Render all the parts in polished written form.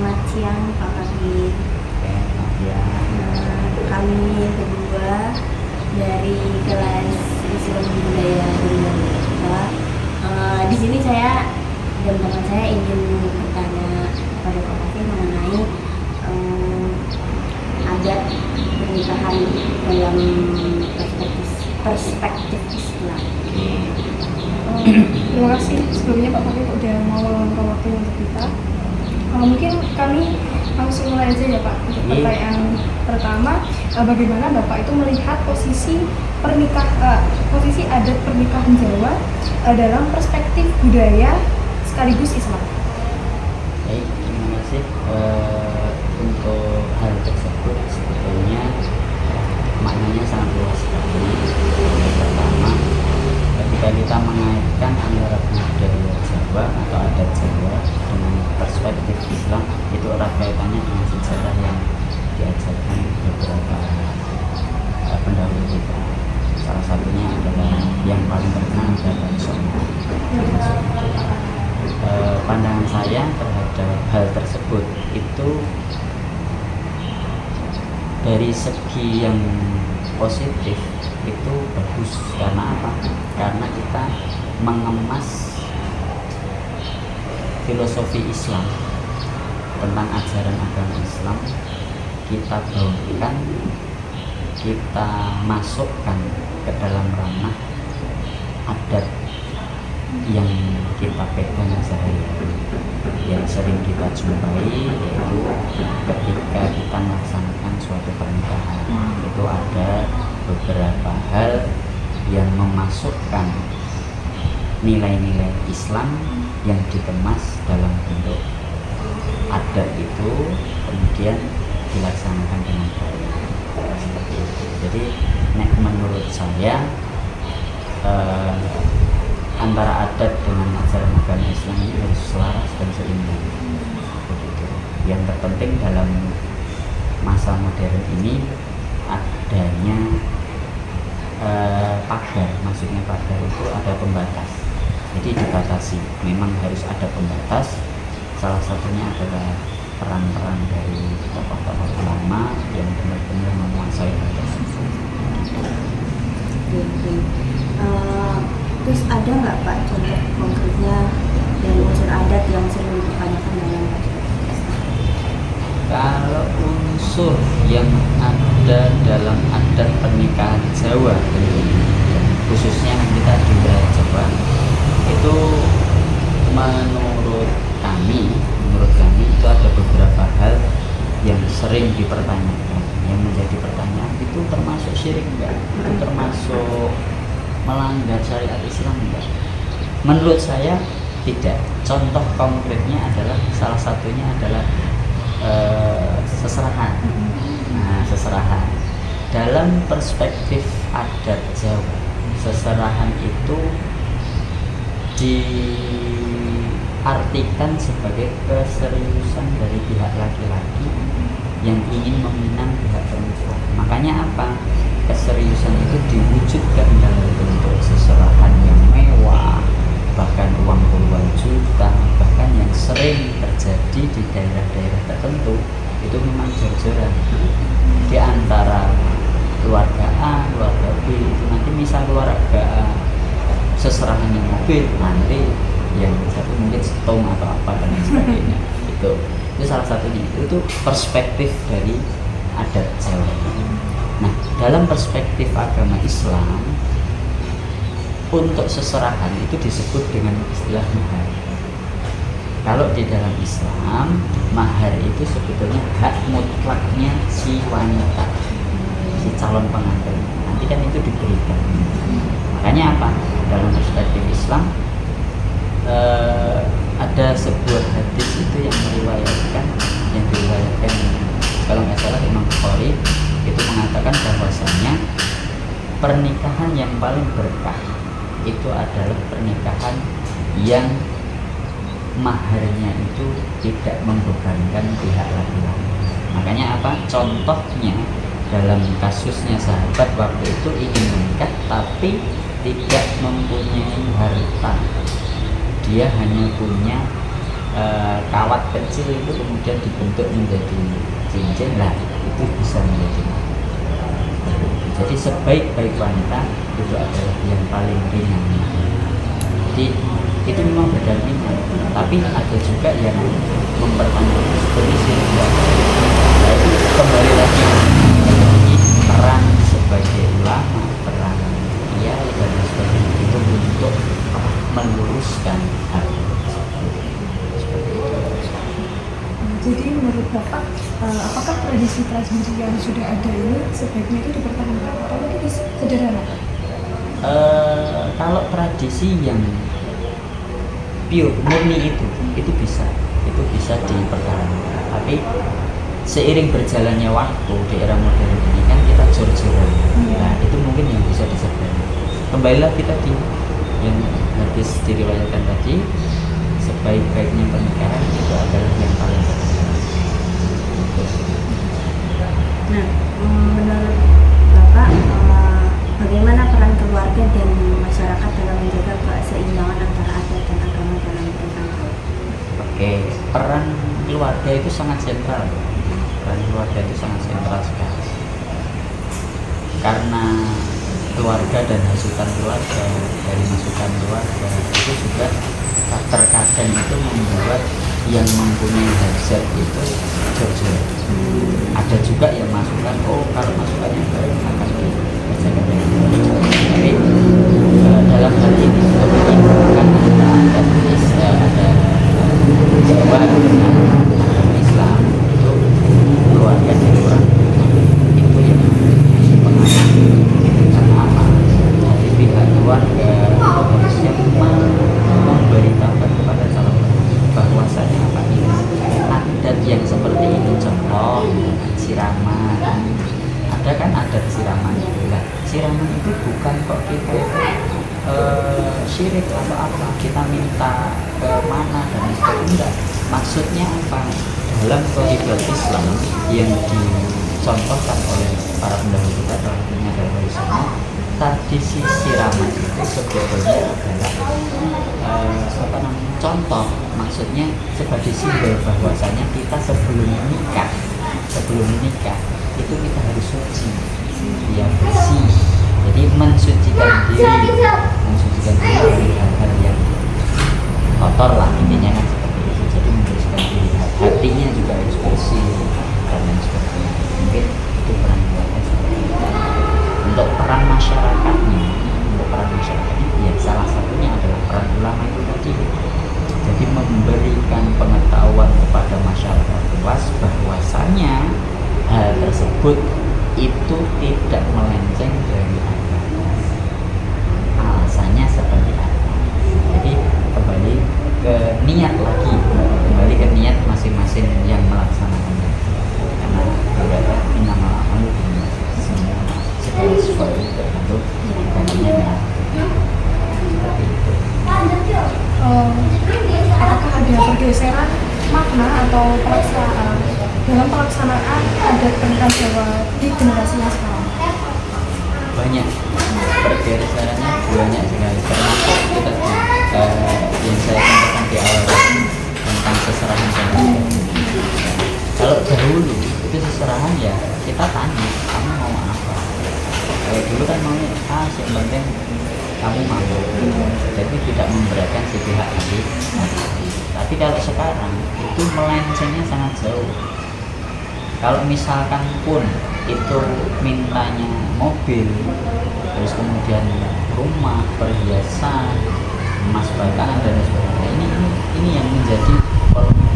Selamat siang Pak Fadli. Kami berdua dari kelas Islam Budaya Indonesia. Di sini saya dan teman saya ingin bertanya kepada Pak Fadli mengenai adat pernikahan dalam perspektif Islam. Terima kasih sebelumnya Pak Fadli udah mau meluangkan waktu untuk kita. Mungkin kami langsung mulai aja ya Pak untuk pertanyaan pertama. Bagaimana Bapak itu melihat posisi adat pernikahan Jawa dalam perspektif budaya sekaligus Islam? Baik, terima kasih. Untuk hal tersebut sebetulnya maknanya sangat luas sekali. Yang pertama, ketika kita mengaitkan antara budaya Jawa atau adat Jawa dengan perspektif Islam, itu erat kaitannya dengan sejarah yang diajarkan beberapa pendahulu kita. Salah satunya adalah yang paling terkenal adalah Rasulullah. Pandangan saya terhadap hal tersebut itu dari segi yang positif itu bagus. Karena apa? Karena kita mengemas filosofi Islam tentang ajaran agama Islam, kita bawakan, kita masukkan ke dalam ranah adat yang kita pegang sehari-hari, yang sering kita jumpai, yaitu ketika kita melaksanakan suatu pernikahan itu ada beberapa hal yang memasukkan nilai-nilai Islam yang dikemas dalam bentuk adat itu, kemudian dilaksanakan dengan baik seperti itu. Jadi menurut saya antara adat dengan ajaran agama Islam ini harus selaras dan seimbang. Begitu. Yang terpenting dalam masa modern ini adanya pagar, maksudnya pagar itu ada pembatas. Jadi dibatasi, memang harus ada pembatas. Salah satunya adalah peran-peran dari tokoh-tokoh ulama yang benar-benar menguasai hal tersebut. Terus ada nggak Pak contoh konkretnya dari unsur adat yang sering dipertanyakan dalam perspektif Islam? Kalau unsur yang ada dalam adat pernikahan Jawa, khususnya kita di wilayah Jawa, itu menurut kami itu ada beberapa hal yang sering dipertanyakan. Yang menjadi pertanyaan itu termasuk syirik enggak? Itu termasuk melanggar syariat Islam enggak? Menurut saya tidak. Contoh konkretnya adalah salah satunya adalah seserahan. Nah, seserahan dalam perspektif adat Jawa, seserahan itu diartikan sebagai keseriusan dari pihak laki-laki yang ingin meminang pihak perempuan. Makanya apa? Keseriusan itu diwujudkan dalam bentuk seserahan yang mewah, bahkan uang puluhan juta, bahkan yang sering terjadi di daerah-daerah tertentu itu memang jor-joran di antara keluarga A, keluarga B. Itu nanti misal keluarga A seserahannya mobil, nanti yang satu mungkin setom atau apa dan lain sebagainya. itu salah satunya. Itu perspektif dari adat Jawa. Nah, dalam perspektif agama Islam, untuk seserahan itu disebut dengan istilah mahar. Kalau di dalam Islam, mahar itu sebetulnya hak mutlaknya si wanita, si calon pengantin. Nanti kan itu diberikan. Makanya apa? Dalam perspektif Islam ada sebuah hadis itu yang diriwayatkan kalau nggak salah Imam Bukhari itu mengatakan bahwasanya pernikahan yang paling berkah itu adalah pernikahan yang maharnya itu tidak membebankan pihak laki-laki. Makanya apa? Contohnya dalam kasusnya sahabat waktu itu ingin menikah tapi tidak mempunyai harta, dia hanya punya kawat kecil itu kemudian dibentuk menjadi cincin, nah itu bisa menjadi mahar. Jadi sebaik-baik wanita itu adalah yang paling ringan. Jadi itu memang berdampingan, tapi ada juga yang mempertanyakan seperti sehingga jadi kembali lagi peran sebagai ulama, peran kiai dan sebagainya itu untuk meluruskan hal Jadi menurut Bapak, apakah tradisi-tradisi yang sudah ada ini sebaiknya itu dipertahankan atau mungkin sederhana? Kalau tradisi yang pure murni itu bisa dipertahankan, tapi seiring berjalannya waktu di era modern ini kan kita jor-joran, nah itu mungkin yang bisa disadari. Kembalilah kita di yang hadis diriwayatkan tadi, sebaik-baiknya pernikahan itu adalah yang paling penting. Nah, menurut Bapak, bagaimana peran keluarga dan masyarakat dalam menjaga keseimbangan antara adat dan agama dalam pernikahan? Oke, peran keluarga itu sangat sentral. Peran keluarga itu sangat sentral sekali. Karena keluarga dan hasutan keluarga, dari masukan keluarga itu juga terkadang itu membuat yang mempunyai hajat itu jujur. Ada juga yang masukan, kalau masukannya baik akan dikerjakan dengan baik. Tapi dalam hal ini kan ada Jawa dengan Islam itu keluarga dari orang itu yang pengaruh. Karena apa? Jadi pihak keluarga harusnya memberitahukan kepada calon bahwasanya apa ini adat yang seperti ini, contoh siraman. Ada kan adat siraman itu. Nah, siraman itu bukan kok kita itu syirik atau apa, kita minta ke mana dan sebagainya. Maksudnya apa? Dalam konsep Islam yang dicontohkan oleh para pendahulu kita dalamnya dari warisannya, tradisi siraman itu sebetulnya adalah contoh, maksudnya sebagai simbol bahwasanya kita sebelum menikah itu kita harus suci, ya bersih. Jadi mensucikan diri dari hal-hal yang kotor lah, intinya kan seperti itu. Jadi membersihkan diri, hatinya juga harus bersih dan lain sebagainya. Mungkin itu peran keluarga seperti itu. Untuk peran masyarakatnya ya salah satunya adalah peran ulama itu tadi. Jadi memberikan pengetahuan kepada masyarakat luas bahwasanya hal tersebut itu tidak melenceng dari agama. Alasannya seperti apa? Jadi kembali ke niat lagi, kembali ke niat masing-masing yang melaksanakannya. Karena beberapa innamal a'malu binniyat, semua segala sesuatu tergantung niatnya. Seperti itu. Apakah ada pergeseran makna atau dalam pelaksanaan adat pernikahan Jawa di generasi yang sekarang? Banyak pergeserannya, banyak sekali, termasuk kita yang saya sampaikan di awal tentang seserahan dan kalau dahulu itu seserahan ya kita tanya kamu mau apa. Kalau dulu kan maunya yang penting kamu mampu, jadi tidak memberatkan si pihak tadi. Tapi kalau sekarang itu melencengnya sangat jauh. Kalau misalkan pun itu mintanya mobil, terus kemudian rumah, perhiasan, emas batangan dan sebagainya, ini yang menjadi polemik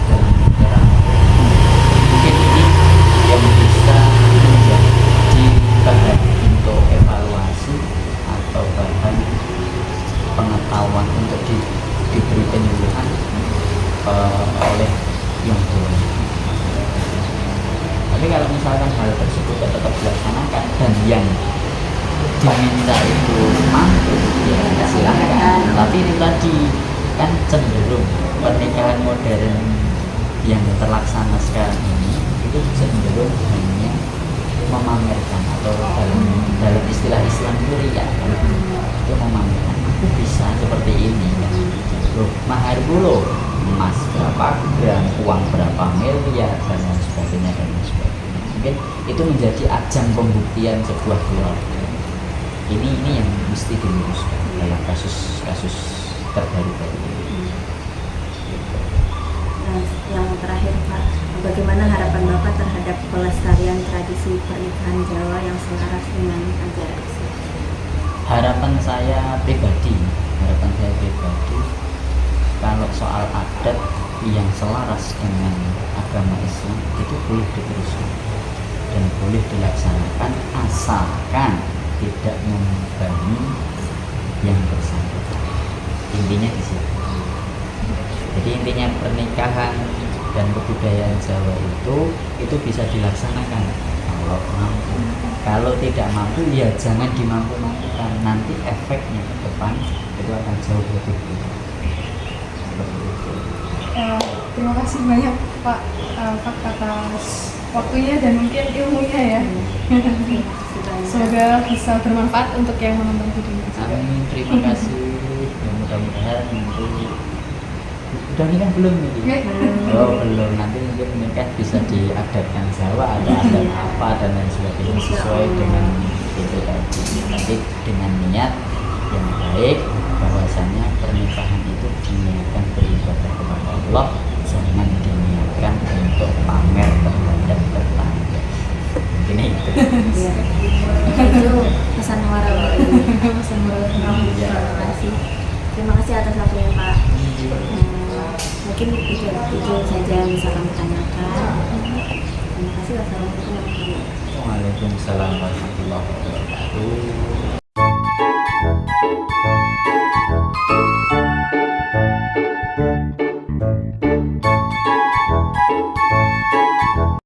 dalam negara. Mungkin ini yang bisa menjadi bahan untuk evaluasi atau bahan pengetahuan untuk diberi penyuluhan oleh yang tua. Tapi kalau misalkan hal tersebut tetap dilaksanakan dan yang diminta itu mampu, ya silakan. Tapi itu tadi kan cenderung pernikahan modern yang terlaksana sekarang ini itu cenderung hanya memamerkan atau dalam istilah Islam itu riya, itu memamerkan aku bisa seperti ini kan. loh mahar dulu emas berapa gram, uang berapa miliar dan lain sebagainya dan lain sebagainya. Mungkin itu menjadi ajang pembuktian sebuah keluarga. Ini yang mesti diluruskan dalam kasus-kasus terbaru-baru ini. Nah, yang terakhir Pak, bagaimana harapan Bapak terhadap pelestarian tradisi pernikahan Jawa yang selaras dengan ajaran Islam? Harapan saya pribadi, kalau soal adat yang selaras dengan agama Islam itu boleh diteruskan dan boleh dilaksanakan asalkan tidak membebani yang bersangkutan. Intinya di situ. Jadi intinya pernikahan dan kebudayaan Jawa itu bisa dilaksanakan kalau mampu. Kalau tidak mampu ya jangan dimampu-mampukan. Nanti efeknya ke depan itu akan jauh lebih buruk. Seperti itu. Terima kasih banyak Pak atas waktunya dan mungkin ilmunya ya. Semoga bisa bermanfaat untuk yang menonton video ini. Amin, terima kasih. Ya, mudah-mudahan nanti udah nikah belum nih? Oh belum, nanti mungkin nikah bisa diadatkan Jawa, ada adat apa dan lain sebagainya sesuai dengan itu tadi. Tapi dengan niat yang baik bahwasanya pernikahan itu diniatkan beribadah kepada Allah, jangan diniatkan untuk pamer terhadap tetangga. Mungkin itu. Ya. Itu pesan moral dari Pesan moral. Terima kasih. Terima kasih atas waktunya Pak. Mungkin itu saja yang bisa kami tanyakan. Terima kasih. Wassalamualaikum warahmatullahi wabarakatuh. Waalaikumsalam warahmatullahi wabarakatuh.